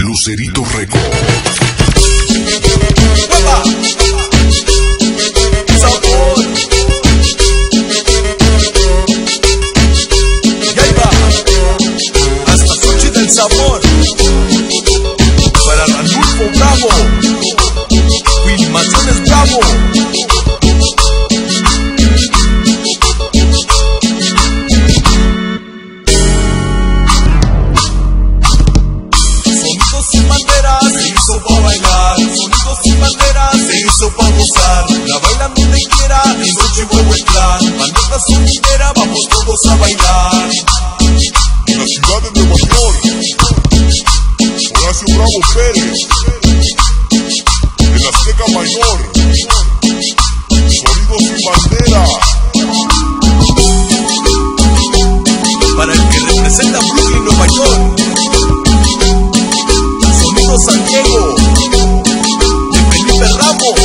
Lucerito Records. ¡Hueva! ¡Sabor! Y ahí va, hasta Sochi del Sabor. Para Ranulfo Bravo, Filmaciones Bravo. Sonidos sin banderas se hizo pa' bailar, sonidos sin banderas se hizo pa' gozar. La bailan donde quiera, en Sochi Huevo el Clan. Bandera sonidera, vamos todos a bailar. En la ciudad de Nueva York, Horacio Bravo Pérez. En la Azteca Mayor, Sonidos sin bandera. Para el que representa Brooklyn, Nueva York, Sonidos San Diego, de Felipe Ramos.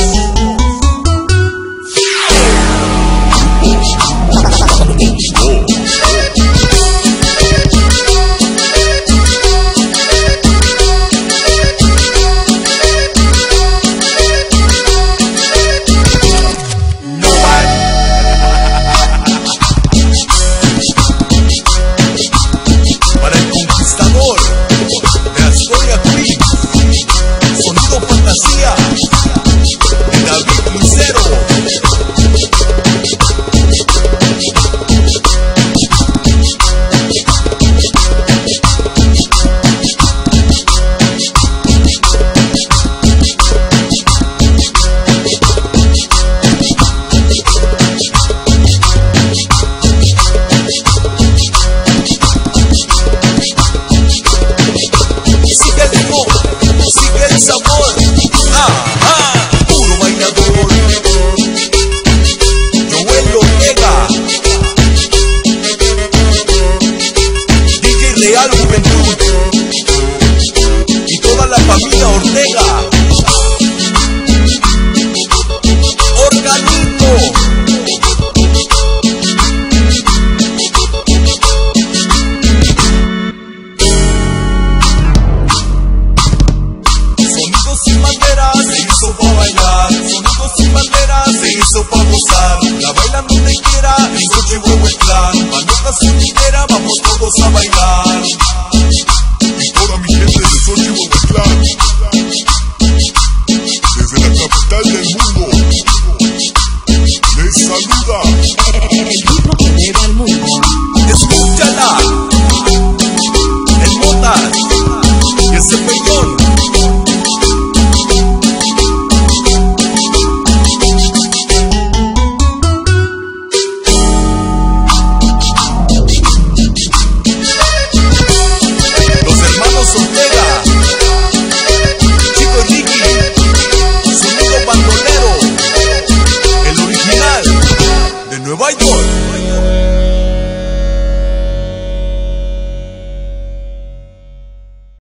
Y toda la familia Ortega, Organito. Sonidos sin banderas se hizo pa' bailar, sonidos sin banderas se hizo pa' gozar. La bailan donde quiera, en Sochi Huevo el Clan. Bandera sonidera, vamos todos a bailar. Y toda mi gente de Sochi Huevo el Clan, desde la capital del mundo, les saluda el ritmo que mueve al mundo. Escúchala, el Motas y el Cepellón. Los hermanos Ortega, Chico y Ricky, sonido bandolero, el original de Nueva York.